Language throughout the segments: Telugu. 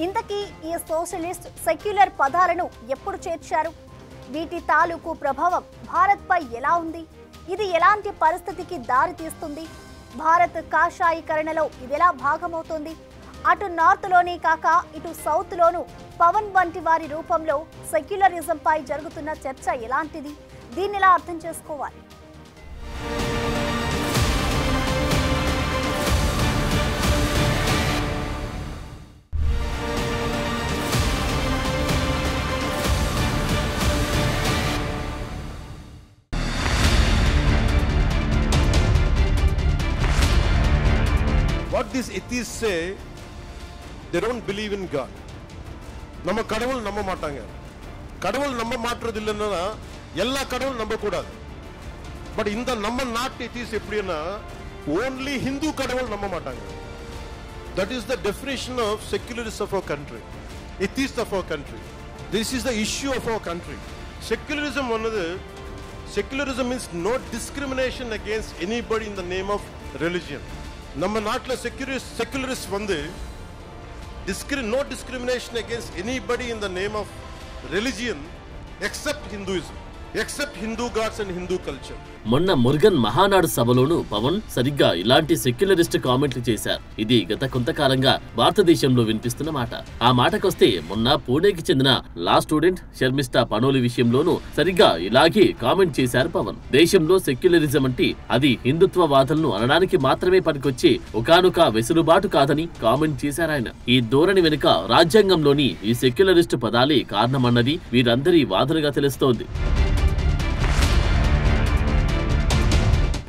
ఇంతకీ ఈ సోషలిస్ట్ సెక్యులర్ పదాలను ఎప్పుడు చేర్చారు? వీటి తాలూకు ప్రభావం భారత్పై ఎలా ఉంది? ఇది ఎలాంటి పరిస్థితికి దారి తీస్తుంది? భారత్ కాషాయీకరణలో ఇదెలా భాగమవుతుంది? అటు నార్త్లోనే కాక ఇటు సౌత్లోనూ పవన్ వంటి వారి రూపంలో సెక్యులరిజంపై జరుగుతున్న చర్చ ఎలాంటిది? దీన్ని ఎలా అర్థం చేసుకోవాలి? What these atheists say, they don't believe in God. நம்ம கடவுள் நம்ப மாட்டாங்க. கடவுள் நம்ப மாட்றது இல்லைன்னா எல்லா கடவுள் நம்ப கூடாது. பட் இந்த நம்ம நாட்டு atheists எப்படின்னா only Hindu கடவுள் நம்ப மாட்டாங்க. That is the definition of secularism of our country. Atheists of our country. This is the issue of our country. Secularism means no discrimination against anybody in the name of religion. நம்ம நாட்டில் செக்யுலரிஸ்ட் வந்து no discrimination against anybody in the name of religion except Hinduism, except Hindu gods and Hindu culture. మొన్న మురుగన్ మహానాడు సభలోనూ పవన్ సరిగ్గా ఇలాంటి సెక్యులరిస్ట్ కామెంట్లు చేశారు. ఇది గత కొంతకాలంగా భారతదేశంలో వినిపిస్తున్న మాట. ఆ మాటకొస్తే మొన్న పూణేకి చెందిన లా స్టూడెంట్ శర్మిష్ఠా పనోలి విషయంలోనూ సరిగ్గా ఇలాగే కామెంట్ చేశారు పవన్. దేశంలో సెక్యులరిజం అంటే అది హిందుత్వవాదులను అనడానికి మాత్రమే పనికొచ్చే ఒకానొక వెసులుబాటు కాదని కామెంట్ చేశారాయన. ఈ ధోరణి వెనుక రాజ్యాంగంలోని ఈ సెక్యులరిస్ట్ పదాలే కారణమన్నది వీరందరి వాదనగా తెలుస్తోంది.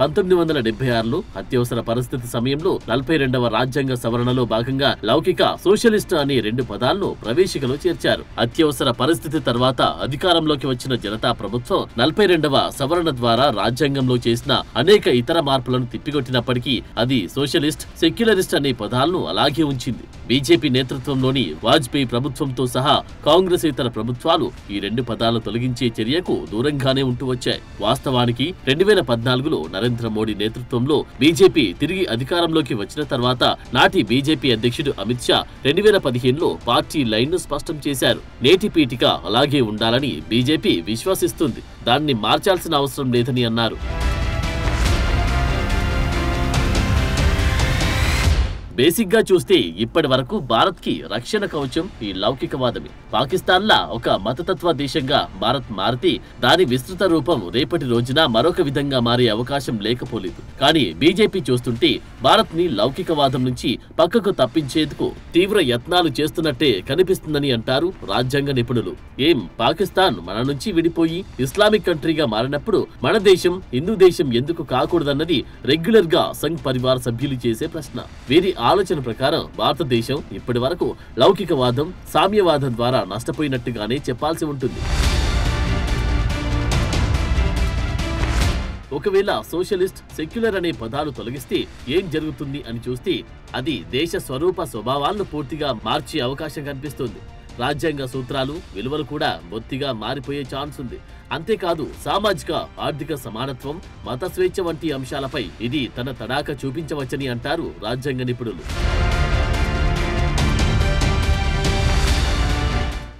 1976లో అత్యవసర పరిస్థితి సమయంలో 42వ రాజ్యాంగ సవరణలో భాగంగా లౌకిక, సోషలిస్ట్ అనే 2 పదాలను ప్రవేశికలో చేర్చారు. అత్యవసర పరిస్థితి తర్వాత అధికారంలోకి వచ్చిన జనతా ప్రభుత్వం 42వ సవరణ ద్వారా రాజ్యాంగంలో చేసిన అనేక ఇతర మార్పులను తిప్పికొట్టినప్పటికీ అది సోషలిస్ట్, సెక్యులరిస్ట్ అనే పదాలను అలాగే ఉంచింది. బీజేపీ నేతృత్వంలోని వాజ్పేయి ప్రభుత్వంతో సహా కాంగ్రెస్ ఇతర ప్రభుత్వాలు ఈ 2 పదాలు తొలగించే చర్యకు దూరంగానే ఉంటూ వచ్చాయి. వాస్తవానికి 2014లో నరేంద్ర మోడీ నేతృత్వంలో బీజేపీ తిరిగి అధికారంలోకి వచ్చిన తర్వాత నాటి బీజేపీ అధ్యక్షుడు అమిత్ షా 2015లో పార్టీ లైన్ను స్పష్టం చేశారు. నేటి పీఠిక అలాగే ఉండాలని బీజేపీ విశ్వసిస్తుంది. దాన్ని మార్చాల్సిన అవసరం లేదని అన్నారు. బేసిక్ గా చూస్తే ఇప్పటి వరకు భారత్ కి రక్షణ కవచం ఈ లౌకికవాదమే. పాకిస్తాన్ లా ఒక మతతత్వ దేశంగా భారత్ మారితే దాని విస్తృత రూపం రేపటి రోజున మరొక విధంగా మారే అవకాశం లేకపోలేదు. కానీ బీజేపీ చూస్తుంటే భారత్ ని లౌకికవాదం నుంచి పక్కకు తప్పించేందుకు తీవ్ర యత్నాలు చేస్తున్నట్టే కనిపిస్తుందని అంటారు రాజ్యాంగ నిపుణులు. పాకిస్తాన్ మన నుంచి విడిపోయి ఇస్లామిక్ కంట్రీగా మారినప్పుడు మన దేశం హిందూ దేశం ఎందుకు కాకూడదన్నది రెగ్యులర్ గా సంఘ్ పరివార్ సభ్యులు చేసే ప్రశ్న. వీరి ఆలోచన ప్రకారం భారతదేశం ఇప్పటి వరకు లౌకికవాదం, సామ్యవాదం ద్వారా నష్టపోయినట్టుగానే చెప్పాల్సి ఉంటుంది. ఒకవేళ సోషలిస్ట్, సెక్యులర్ అనే పదాలు తొలగిస్తే ఏం జరుగుతుంది అని చూస్తే అది దేశ స్వరూప స్వభావాలను పూర్తిగా మార్చే అవకాశం కనిపిస్తుంది. రాజ్యాంగ సూత్రాలు, విలువలు కూడా బొత్తిగా మారిపోయే ఛాన్స్ ఉంది. అంతేకాదు సామాజిక, ఆర్థిక సమానత్వం, మత స్వేచ్ఛ వంటి అంశాలపై ఇది తన తడాక చూపించవచ్చని అంటారు రాజ్యాంగ నిపుణులు.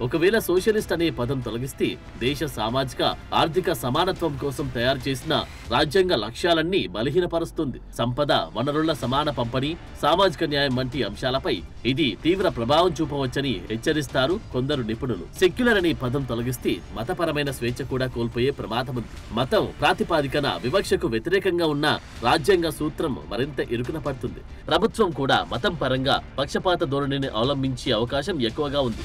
ఒకవేళ సోషలిస్ట్ అనే పదం తొలగిస్తే దేశ సామాజిక, ఆర్థిక సమానత్వం కోసం తయారు చేసిన రాజ్యాంగ లక్ష్యాలన్నీ బలహీనపరుస్తుంది. సంపద, వనరుల సమాన పంపిణీ, సామాజిక న్యాయం వంటి అంశాలపై ఇది తీవ్ర ప్రభావం చూపవచ్చని హెచ్చరిస్తారు కొందరు నిపుణులు. సెక్యులర్ అనే పదం తొలగిస్తే మతపరమైన స్వేచ్ఛ కూడా కోల్పోయే ప్రమాదం ఉంది. మతం ప్రాతిపాదికన వివక్షకు వ్యతిరేకంగా ఉన్న రాజ్యాంగ సూత్రం మరింత ఇరుకున పడుతుంది. ప్రభుత్వం కూడా మతం పరంగా పక్షపాత ధోరణిని అవలంబించే అవకాశం ఎక్కువగా ఉంది.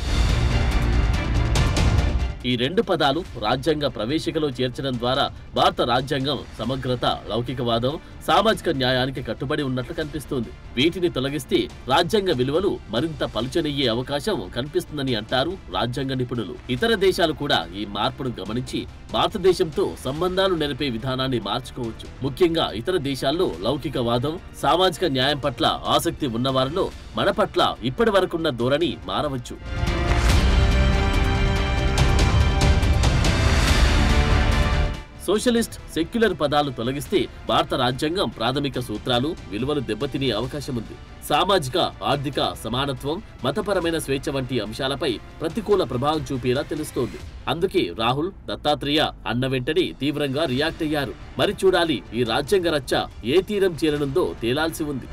ఈ 2 పదాలు రాజ్యాంగ ప్రవేశికలో చేర్చడం ద్వారా భారత రాజ్యాంగం సమగ్రత, లౌకికవాదం, సామాజిక న్యాయానికి కట్టుబడి ఉన్నట్లు కనిపిస్తుంది. వీటిని తొలగిస్తే రాజ్యాంగ విలువలు మరింత పలుచనయ్యే అవకాశం కనిపిస్తుందని అంటారు రాజ్యాంగ నిపుణులు. ఇతర దేశాలు కూడా ఈ మార్పును గమనించి భారతదేశంతో సంబంధాలు నెరపే విధానాన్ని మార్చుకోవచ్చు. ముఖ్యంగా ఇతర దేశాల్లో లౌకికవాదం, సామాజిక న్యాయం పట్ల ఆసక్తి ఉన్నవారిలో మన పట్ల ఇప్పటి వరకున్న ధోరణి మారవచ్చు. సోషలిస్ట్, సెక్యులర్ పదాలు తొలగిస్తే భారత రాజ్యాంగం ప్రాథమిక సూత్రాలు, విలువలు దెబ్బతినే అవకాశం ఉంది. సామాజిక, ఆర్థిక సమానత్వం, మతపరమైన స్వేచ్ఛ వంటి అంశాలపై ప్రతికూల ప్రభావం చూపేలా తెలుస్తోంది. అందుకే రాహుల్, దత్తాత్రేయ అన్న వెంటనే తీవ్రంగా రియాక్ట్ అయ్యారు. మరి చూడాలి ఈ రాజ్యాంగ రచ్చ ఏ తీరం చేరనుందో తేలాల్సి ఉంది.